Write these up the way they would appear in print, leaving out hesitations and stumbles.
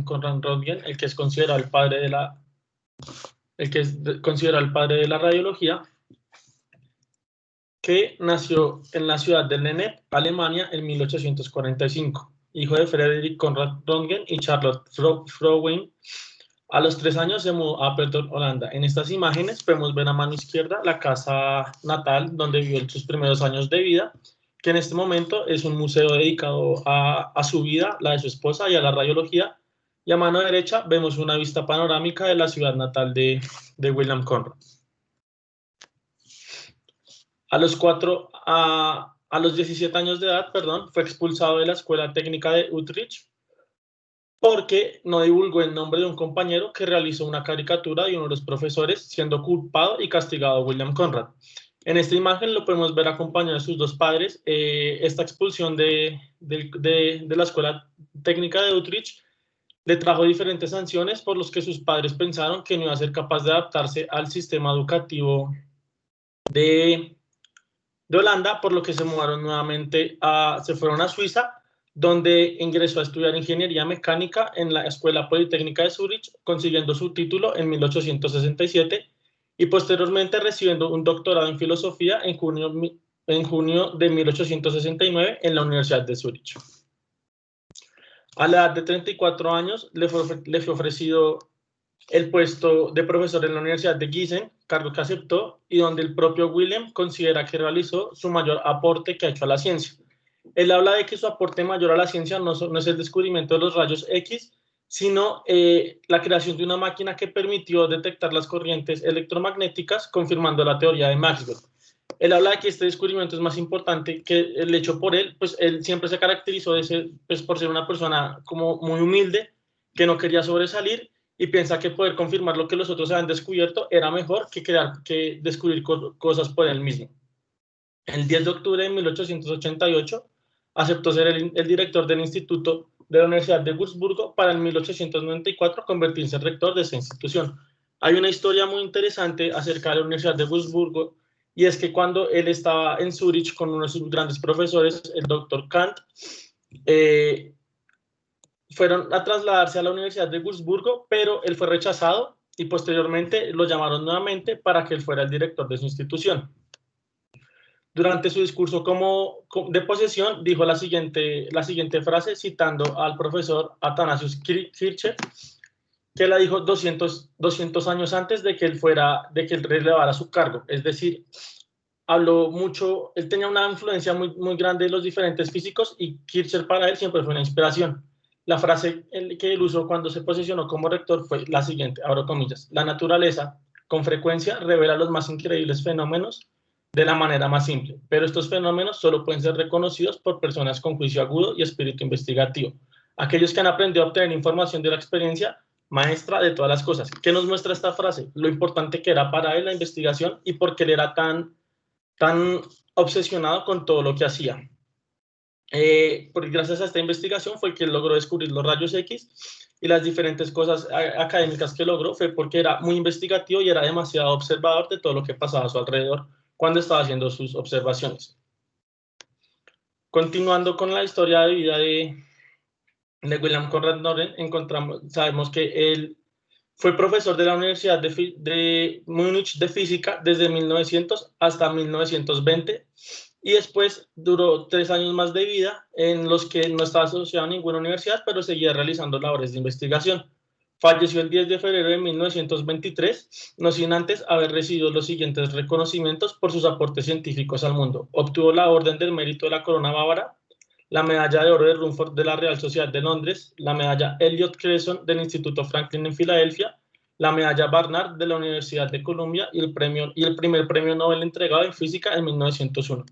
Conrad Röntgen, el que es considerado el padre de la radiología, que nació en la ciudad de Lennep, Alemania, en 1845, hijo de Frederick Conrad Röntgen y Charlotte Frouwen. A los 3 años se mudó a Apeldoorn, Holanda. En estas imágenes podemos ver a mano izquierda la casa natal donde vivió en sus primeros años de vida, que en este momento es un museo dedicado a su vida, la de su esposa y a la radiología. Y a mano derecha vemos una vista panorámica de la ciudad natal de William Conrad. A los 17 años de edad, fue expulsado de la Escuela Técnica de Utrecht porque no divulgó el nombre de un compañero que realizó una caricatura de uno de los profesores, siendo culpado y castigado William Conrad. En esta imagen lo podemos ver acompañado de sus 2 padres. Esta expulsión de la Escuela Técnica de Utrecht le trajo diferentes sanciones por los que sus padres pensaron que no iba a ser capaz de adaptarse al sistema educativo de Holanda, por lo que se mudaron nuevamente se fueron a Suiza, donde ingresó a estudiar ingeniería mecánica en la Escuela Politécnica de Zúrich, consiguiendo su título en 1867 y posteriormente recibiendo un doctorado en filosofía en junio de 1869 en la Universidad de Zúrich. A la edad de 34 años le fue ofrecido el puesto de profesor en la Universidad de Gießen, cargo que aceptó y donde el propio William considera que realizó su mayor aporte que ha hecho a la ciencia. Él habla de que su aporte mayor a la ciencia no es el descubrimiento de los rayos X, sino la creación de una máquina que permitió detectar las corrientes electromagnéticas, confirmando la teoría de Maxwell. Él habla de que este descubrimiento es más importante que el hecho por él, pues él siempre se caracterizó por ser una persona como muy humilde, que no quería sobresalir, y piensa que poder confirmar lo que los otros habían descubierto era mejor que descubrir cosas por él mismo. El 10 de octubre de 1888 aceptó ser el director del Instituto de la Universidad de Wurzburgo para en 1894 convertirse en rector de esa institución. Hay una historia muy interesante acerca de la Universidad de Wurzburgo, y es que cuando él estaba en Zúrich con uno de sus grandes profesores, el doctor Kant, fueron a trasladarse a la Universidad de Wurzburgo, pero él fue rechazado y posteriormente lo llamaron nuevamente para que él fuera el director de su institución. Durante su discurso de posesión dijo la siguiente frase, citando al profesor Athanasius Kircher, que la dijo 200 años antes de que él relevara su cargo. Es decir, habló mucho, él tenía una influencia muy, muy grande de los diferentes físicos y Kircher para él siempre fue una inspiración. La frase que él usó cuando se posicionó como rector fue la siguiente, abro comillas: la naturaleza con frecuencia revela los más increíbles fenómenos de la manera más simple, pero estos fenómenos solo pueden ser reconocidos por personas con juicio agudo y espíritu investigativo, aquellos que han aprendido a obtener información de la experiencia maestra de todas las cosas. ¿Qué nos muestra esta frase? Lo importante que era para él la investigación y por qué él era tan obsesionado con todo lo que hacía. Porque gracias a esta investigación fue que él logró descubrir los rayos X, y las diferentes cosas académicas que logró fue porque era muy investigativo y era demasiado observador de todo lo que pasaba a su alrededor cuando estaba haciendo sus observaciones. Continuando con la historia de vida de William Conrad Röntgen, sabemos que él fue profesor de la Universidad de Múnich de Física desde 1900 hasta 1920, y después duró 3 años más de vida en los que no estaba asociado a ninguna universidad, pero seguía realizando labores de investigación. Falleció el 10 de febrero de 1923, no sin antes haber recibido los siguientes reconocimientos por sus aportes científicos al mundo. Obtuvo la Orden del Mérito de la Corona Bávara, la Medalla de Oro de Rumford de la Real Sociedad de Londres, la Medalla Elliott Cresson del Instituto Franklin en Filadelfia, la Medalla Barnard de la Universidad de Columbia y el primer premio Nobel entregado en física en 1901.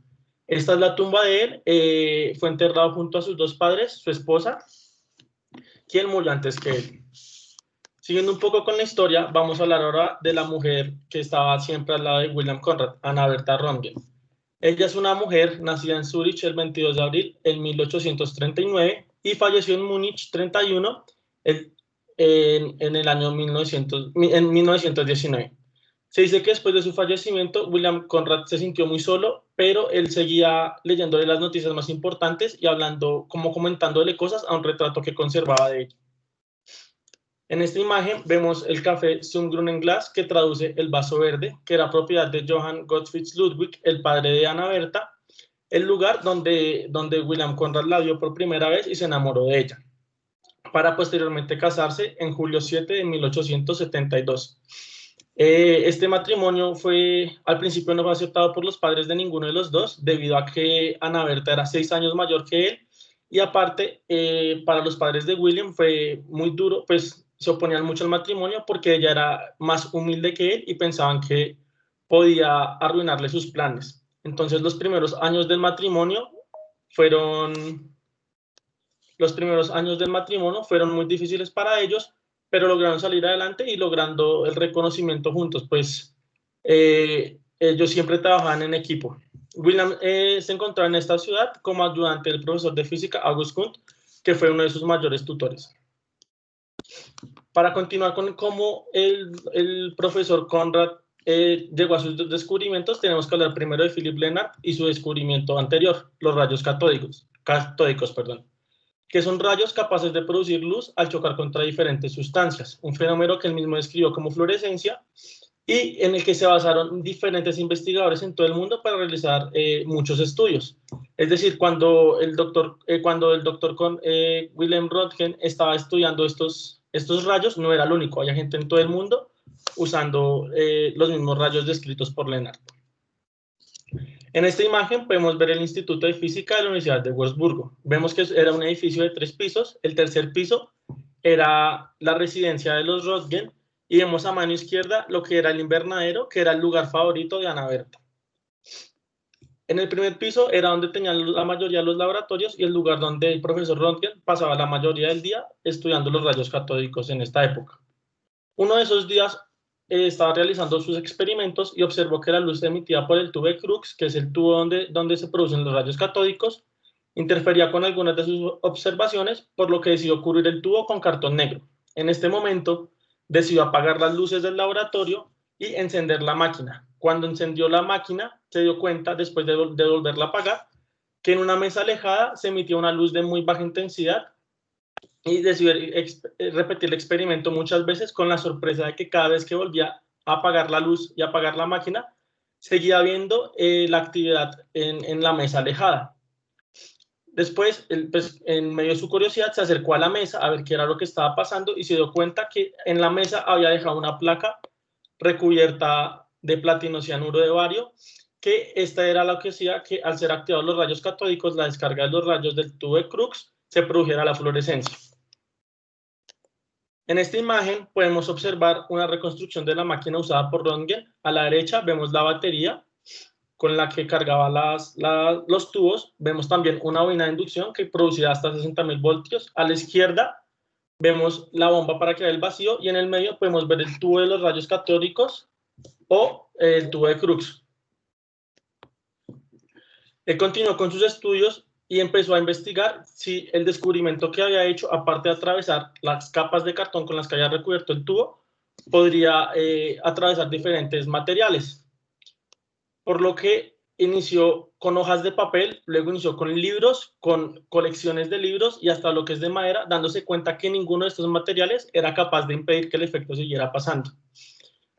Esta es la tumba de él. Fue enterrado junto a sus 2 padres, su esposa, quien murió antes que él. Siguiendo un poco con la historia, vamos a hablar ahora de la mujer que estaba siempre al lado de William Conrad, Anna Bertha Röntgen. Ella es una mujer nacida en Zúrich el 22 de abril de 1839 y falleció en Múnich 31 en el año 1919. Se dice que después de su fallecimiento, William Conrad se sintió muy solo, pero él seguía leyéndole las noticias más importantes y comentándole cosas a un retrato que conservaba de ella. En esta imagen vemos el café Zum Glas, que traduce el vaso verde, que era propiedad de Johann Gottfried Ludwig, el padre de Ana Berta, el lugar donde William Conrad la vio por primera vez y se enamoró de ella, para posteriormente casarse en julio 7 de 1872. Este matrimonio al principio no fue aceptado por los padres de ninguno de los dos, debido a que Ana Berta era 6 años mayor que él, y aparte, para los padres de William fue muy duro, pues se oponían mucho al matrimonio porque ella era más humilde que él y pensaban que podía arruinarle sus planes. Entonces los primeros años del matrimonio fueron muy difíciles para ellos, pero lograron salir adelante y logrando el reconocimiento juntos, pues ellos siempre trabajaban en equipo. William se encontraba en esta ciudad como ayudante del profesor de física August Kundt, que fue uno de sus mayores tutores. Para continuar con cómo el profesor Conrad llegó a sus descubrimientos, tenemos que hablar primero de Philipp Lenard y su descubrimiento anterior, los rayos catódicos, que son rayos capaces de producir luz al chocar contra diferentes sustancias, un fenómeno que él mismo describió como fluorescencia y en el que se basaron diferentes investigadores en todo el mundo para realizar muchos estudios. Es decir, cuando el doctor Wilhelm Röntgen estaba estudiando estos rayos, no era el único, había gente en todo el mundo usando los mismos rayos descritos por Lenard. En esta imagen podemos ver el Instituto de Física de la Universidad de Wurzburgo. Vemos que era un edificio de 3 pisos. El tercer piso era la residencia de los Röntgen y vemos a mano izquierda lo que era el invernadero, que era el lugar favorito de Ana Berta. En el primer piso era donde tenían la mayoría de los laboratorios y el lugar donde el profesor Röntgen pasaba la mayoría del día estudiando los rayos catódicos en esta época. Uno de esos días estaba realizando sus experimentos y observó que la luz emitida por el tubo de Crookes, que es el tubo donde se producen los rayos catódicos, interfería con algunas de sus observaciones, por lo que decidió cubrir el tubo con cartón negro. En este momento, decidió apagar las luces del laboratorio y encender la máquina. Cuando encendió la máquina, se dio cuenta, después de volverla a apagar, que en una mesa alejada se emitía una luz de muy baja intensidad y decidió repetir el experimento muchas veces con la sorpresa de que cada vez que volvía a apagar la luz y apagar la máquina, seguía viendo la actividad en la mesa alejada. Después, pues, en medio de su curiosidad, se acercó a la mesa a ver qué era lo que estaba pasando y se dio cuenta que en la mesa había dejado una placa recubierta de platino cianuro de bario, que esta era lo que hacía que al ser activados los rayos catódicos, la descarga de los rayos del tubo de Crookes, se produjera la fluorescencia. En esta imagen podemos observar una reconstrucción de la máquina usada por Röntgen. A la derecha vemos la batería con la que cargaba los tubos. Vemos también una bobina de inducción que producía hasta 60.000 voltios. A la izquierda vemos la bomba para crear el vacío y en el medio podemos ver el tubo de los rayos catódicos o el tubo de Crookes. Él continuó con sus estudios y empezó a investigar si el descubrimiento que había hecho, aparte de atravesar las capas de cartón con las que había recubierto el tubo, podría atravesar diferentes materiales. Por lo que inició con hojas de papel, luego inició con libros, con colecciones de libros y hasta lo que es de madera, dándose cuenta que ninguno de estos materiales era capaz de impedir que el efecto siguiera pasando.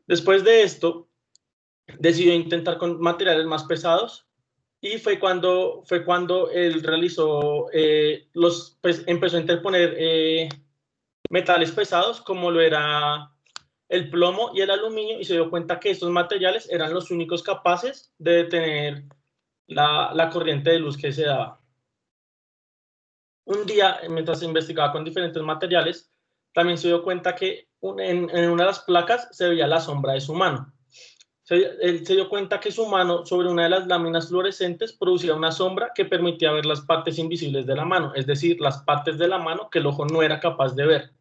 Después de esto, decidió intentar con materiales más pesados, y fue cuando él realizó, pues empezó a interponer metales pesados como lo era el plomo y el aluminio y se dio cuenta que estos materiales eran los únicos capaces de detener la corriente de luz que se daba. Un día, mientras investigaba con diferentes materiales, también se dio cuenta que en una de las placas se veía la sombra de su mano. Él se dio cuenta que su mano sobre una de las láminas fluorescentes producía una sombra que permitía ver las partes invisibles de la mano, es decir, las partes de la mano que el ojo no era capaz de ver.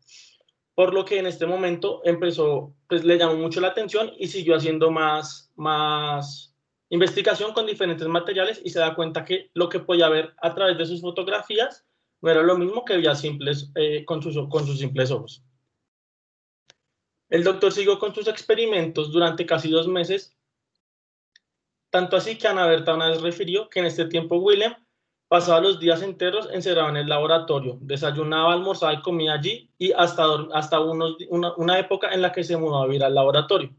Por lo que en este momento pues le llamó mucho la atención y siguió haciendo más investigación con diferentes materiales y se da cuenta que lo que podía ver a través de sus fotografías no era lo mismo que veía con sus simples ojos. El doctor siguió con sus experimentos durante casi 2 meses, tanto así que Ana Berta una vez refirió que en este tiempo William pasaba los días enteros encerrado en el laboratorio, desayunaba, almorzaba y comía allí, y hasta una época en la que se mudó a vivir al laboratorio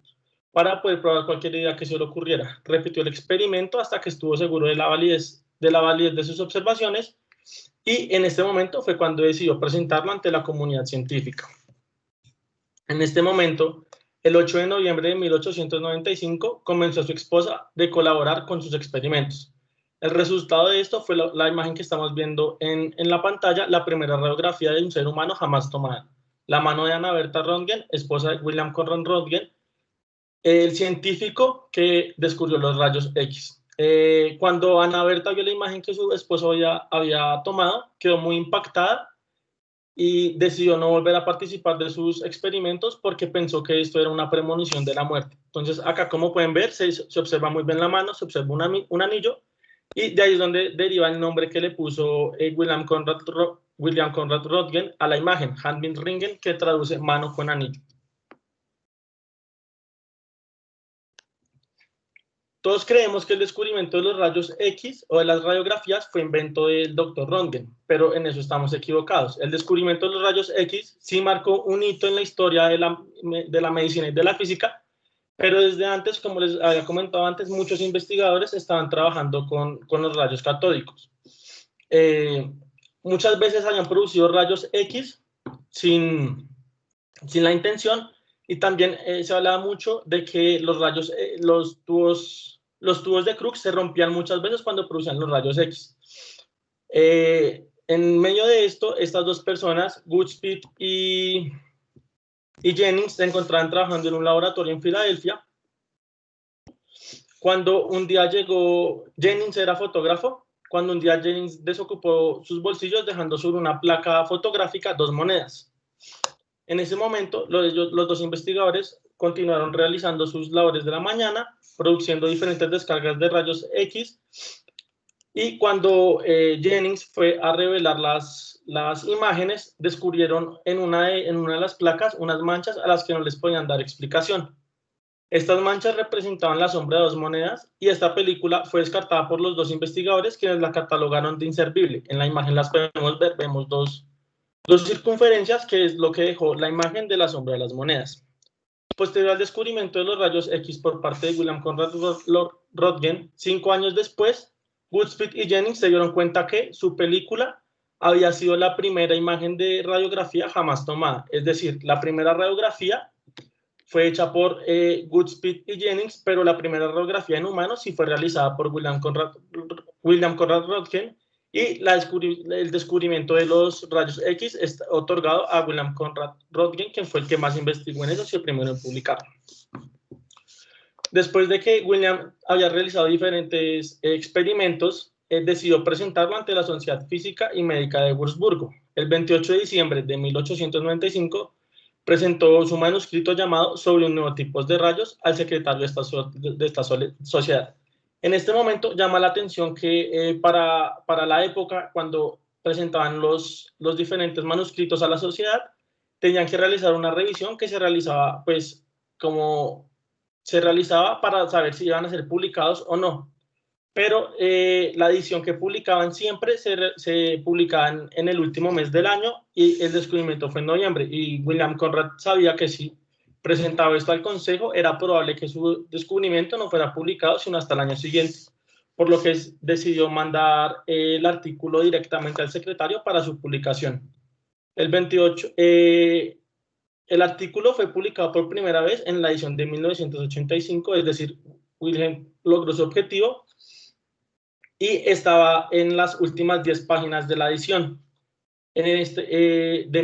para poder probar cualquier idea que se le ocurriera. Repitió el experimento hasta que estuvo seguro de la validez de sus observaciones, y en este momento fue cuando decidió presentarlo ante la comunidad científica. En este momento, el 8 de noviembre de 1895, comenzó su esposa de colaborar con sus experimentos. El resultado de esto fue la imagen que estamos viendo en la pantalla, la primera radiografía de un ser humano jamás tomada. La mano de Anna Bertha Röntgen, esposa de William Conrad Röntgen, el científico que descubrió los rayos X. Cuando Anna Bertha vio la imagen que su esposo había tomado, quedó muy impactada y decidió no volver a participar de sus experimentos porque pensó que esto era una premonición de la muerte. Entonces, acá, como pueden ver, se observa muy bien la mano, se observa un anillo, y de ahí es donde deriva el nombre que le puso William Conrad Röntgen a la imagen, Handbindringen, que traduce mano con anillo. Todos creemos que el descubrimiento de los rayos X o de las radiografías fue invento del Dr. Röntgen, pero en eso estamos equivocados. El descubrimiento de los rayos X sí marcó un hito en la historia de la medicina y de la física, pero desde antes, como les había comentado antes, muchos investigadores estaban trabajando con los rayos catódicos. Muchas veces habían producido rayos X sin la intención, y también se hablaba mucho de que los tubos de Crookes se rompían muchas veces cuando producían los rayos X. En medio de esto, estas dos personas, Goodspeed y Jennings, se encontraban trabajando en un laboratorio en Filadelfia. Cuando un día llegó, Jennings era fotógrafo, cuando un día Jennings desocupó sus bolsillos dejando sobre una placa fotográfica 2 monedas. En ese momento, los dos investigadores continuaron realizando sus labores de la mañana, produciendo diferentes descargas de rayos X, y cuando Jennings fue a revelar las imágenes, descubrieron en una de las placas unas manchas a las que no les podían dar explicación. Estas manchas representaban la sombra de 2 monedas, y esta película fue descartada por los dos investigadores, quienes la catalogaron de inservible. En la imagen las podemos ver, vemos dos circunferencias, que es lo que dejó la imagen de la sombra de las monedas. Posterior al descubrimiento de los rayos X por parte de William Conrad Röntgen, 5 años después, Goodspeed y Jennings se dieron cuenta que su película había sido la primera imagen de radiografía jamás tomada. Es decir, la primera radiografía fue hecha por Goodspeed y Jennings, pero la primera radiografía en humanos sí fue realizada por William Conrad Röntgen, y el descubrimiento de los rayos X está otorgado a William Conrad Röntgen, quien fue el que más investigó en eso y el primero en publicarlo. Después de que William había realizado diferentes experimentos, decidió presentarlo ante la Sociedad Física y Médica de Wurzburgo. El 28 de diciembre de 1895, presentó su manuscrito llamado Sobre un nuevo tipo de rayos al secretario de esta sociedad. En este momento llama la atención que para la época, cuando presentaban los diferentes manuscritos a la sociedad, tenían que realizar una revisión que se realizaba, pues, como se realizaba para saber si iban a ser publicados o no. Pero la edición que publicaban siempre se publicaba en el último mes del año, y el descubrimiento fue en noviembre, y William Conrad sabía que si presentaba esto al consejo era probable que su descubrimiento no fuera publicado sino hasta el año siguiente, por lo que decidió mandar el artículo directamente al secretario para su publicación. El artículo fue publicado por primera vez en la edición de 1985, es decir, Wilhelm logró su objetivo y estaba en las últimas 10 páginas de la edición de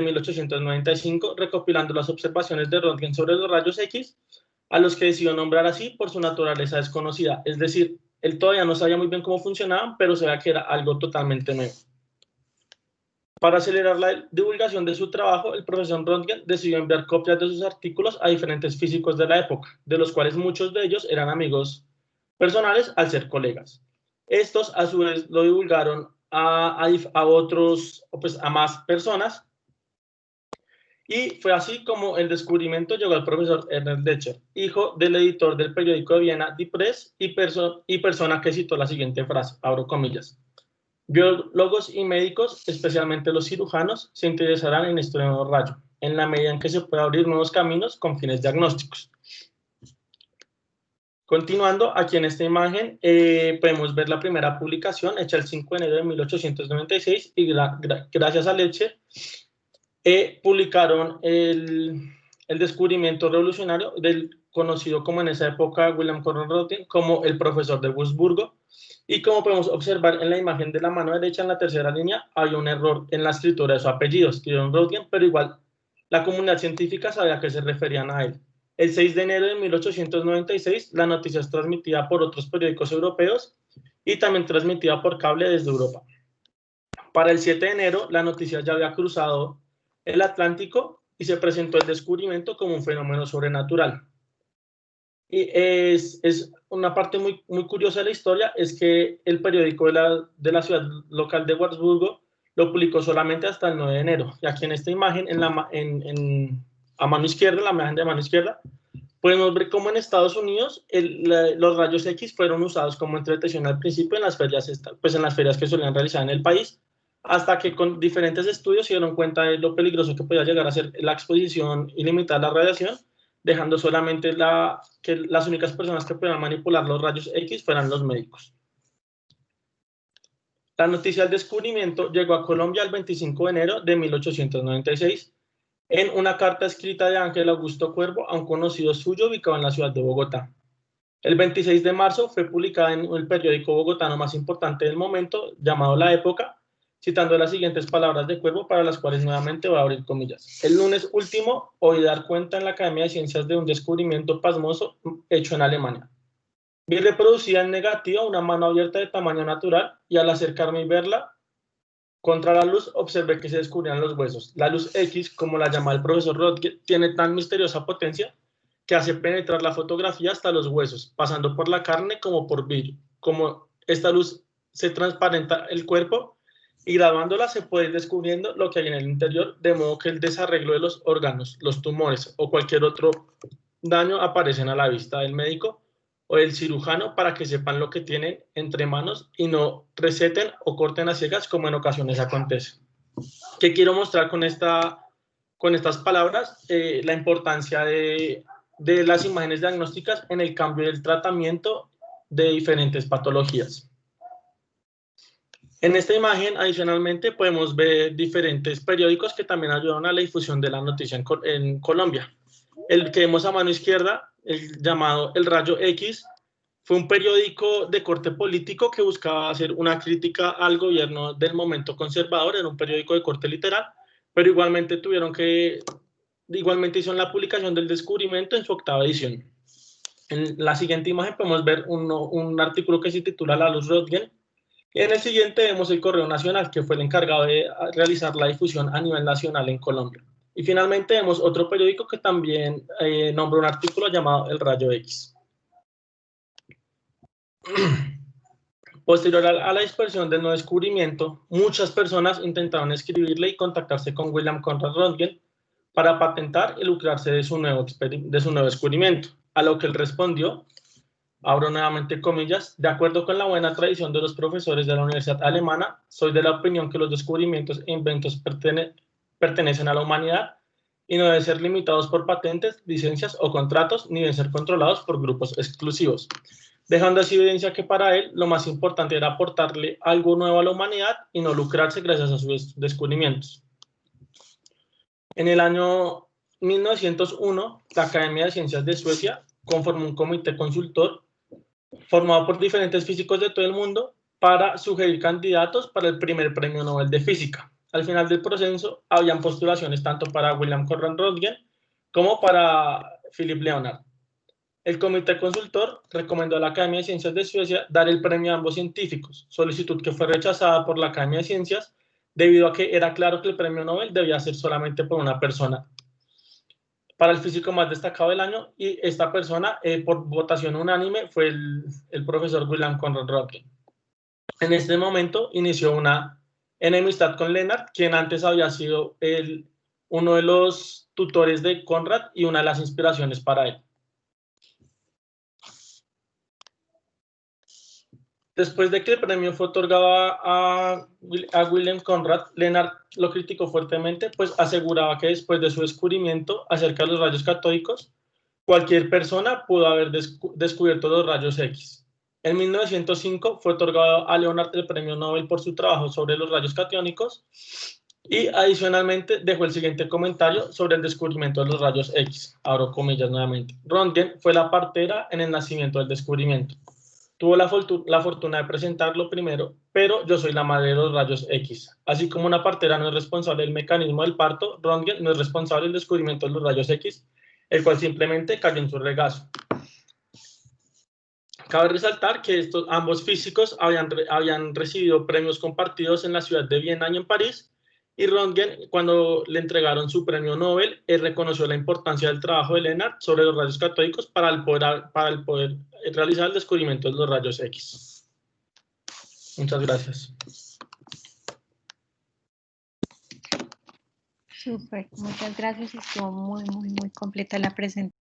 1895, recopilando las observaciones de Röntgen sobre los rayos X, a los que decidió nombrar así por su naturaleza desconocida. Es decir, él todavía no sabía muy bien cómo funcionaban, pero se veía que era algo totalmente nuevo. Para acelerar la divulgación de su trabajo, el profesor Röntgen decidió enviar copias de sus artículos a diferentes físicos de la época, de los cuales muchos de ellos eran amigos personales al ser colegas. Estos, a su vez, lo divulgaron a otros, pues a más personas, y fue así como el descubrimiento llegó al profesor Ernest Lecher, hijo del editor del periódico de Viena Die Presse y persona que citó la siguiente frase, abro comillas: Biólogos y médicos, especialmente los cirujanos, se interesarán en este nuevo rayo, en la medida en que se pueda abrir nuevos caminos con fines diagnósticos. Continuando, aquí en esta imagen podemos ver la primera publicación hecha el 5 de enero de 1896 y gracias a Leche publicaron el descubrimiento revolucionario del conocido como en esa época William Conrad Röntgen como el profesor de Wurzburgo. Y como podemos observar en la imagen de la mano derecha en la tercera línea, hay un error en la escritura de su apellido, escribieron Röntgen, pero igual la comunidad científica sabía que se referían a él. El 6 de enero de 1896, la noticia es transmitida por otros periódicos europeos y también transmitida por cable desde Europa. Para el 7 de enero, la noticia ya había cruzado el Atlántico y se presentó el descubrimiento como un fenómeno sobrenatural. Y es una parte muy curiosa de la historia, es que el periódico de la ciudad local de Wurzburgo lo publicó solamente hasta el 9 de enero. Y aquí en esta imagen, a mano izquierda, la imagen de mano izquierda, podemos ver cómo en Estados Unidos los rayos X fueron usados como entretención al principio en las ferias, pues en las ferias que solían realizar en el país, hasta que con diferentes estudios se dieron cuenta de lo peligroso que podía llegar a ser la exposición ilimitada a la radiación, dejando solamente que las únicas personas que podían manipular los rayos X fueran los médicos. La noticia del descubrimiento llegó a Colombia el 25 de enero de 1896 en una carta escrita de Ángel Augusto Cuervo a un conocido suyo ubicado en la ciudad de Bogotá. El 26 de marzo fue publicada en el periódico bogotano más importante del momento, llamado La Época, citando las siguientes palabras de Cuervo, para las cuales nuevamente voy a abrir comillas. El lunes último oí dar cuenta en la Academia de Ciencias de un descubrimiento pasmoso hecho en Alemania. Vi reproducida en negativa una mano abierta de tamaño natural y al acercarme y verla contra la luz observé que se descubrían los huesos. La luz X, como la llama el profesor Röntgen, tiene tan misteriosa potencia que hace penetrar la fotografía hasta los huesos, pasando por la carne como por vidrio. Como esta luz se transparenta el cuerpo y grabándola se puede ir descubriendo lo que hay en el interior, de modo que el desarreglo de los órganos, los tumores o cualquier otro daño aparecen a la vista del médico o del cirujano para que sepan lo que tienen entre manos y no receten o corten a ciegas como en ocasiones acontece. ¿Qué quiero mostrar con estas palabras? La importancia de las imágenes diagnósticas en el cambio del tratamiento de diferentes patologías. En esta imagen, adicionalmente, podemos ver diferentes periódicos que también ayudaron a la difusión de la noticia en Colombia. El que vemos a mano izquierda, el llamado El Rayo X, fue un periódico de corte político que buscaba hacer una crítica al gobierno del momento conservador, era un periódico de corte literal, pero igualmente hicieron la publicación del descubrimiento en su 8ª edición. En la siguiente imagen podemos ver un artículo que se titula La Luz Röntgen, y en el siguiente vemos el Correo Nacional, que fue el encargado de realizar la difusión a nivel nacional en Colombia. Y finalmente vemos otro periódico que también nombró un artículo llamado El Rayo X. Posterior a la dispersión del nuevo descubrimiento, muchas personas intentaron escribirle y contactarse con William Conrad Röntgen para patentar y lucrarse de su nuevo descubrimiento, a lo que él respondió, abro nuevamente comillas, de acuerdo con la buena tradición de los profesores de la Universidad Alemana, soy de la opinión que los descubrimientos e inventos pertenecen a la humanidad y no deben ser limitados por patentes, licencias o contratos, ni deben ser controlados por grupos exclusivos, dejando así evidencia que para él lo más importante era aportarle algo nuevo a la humanidad y no lucrarse gracias a sus descubrimientos. En el año 1901, la Academia de Ciencias de Suecia conformó un comité consultor formado por diferentes físicos de todo el mundo para sugerir candidatos para el primer premio Nobel de Física. Al final del proceso, habían postulaciones tanto para William Conrad Röntgen como para Philip Leonard. El comité consultor recomendó a la Academia de Ciencias de Suecia dar el premio a ambos científicos, solicitud que fue rechazada por la Academia de Ciencias debido a que era claro que el premio Nobel debía ser solamente por una persona. Para el físico más destacado del año, y esta persona, por votación unánime, fue el profesor William Conrad Röntgen. En este momento inició una enemistad con Leonard, quien antes había sido uno de los tutores de Conrad y una de las inspiraciones para él. Después de que el premio fue otorgado a Wilhelm Conrad, Lennart lo criticó fuertemente, pues aseguraba que después de su descubrimiento acerca de los rayos catódicos, cualquier persona pudo haber descubierto los rayos X. En 1905 fue otorgado a Leonard el premio Nobel por su trabajo sobre los rayos catiónicos y adicionalmente dejó el siguiente comentario sobre el descubrimiento de los rayos X. Abro comillas nuevamente. Röntgen fue la partera en el nacimiento del descubrimiento. Tuvo la fortuna de presentarlo primero, pero yo soy la madre de los rayos X. Así como una partera no es responsable del mecanismo del parto, Röntgen no es responsable del descubrimiento de los rayos X, el cual simplemente cayó en su regazo. Cabe resaltar que ambos físicos habían recibido premios compartidos en la ciudad de Viena y en París, y Röntgen, cuando le entregaron su premio Nobel, reconoció la importancia del trabajo de Lennart sobre los rayos catódicos para el poder realizar el descubrimiento de los rayos X. Muchas gracias. Súper, muchas gracias. Estuvo muy completa la presentación.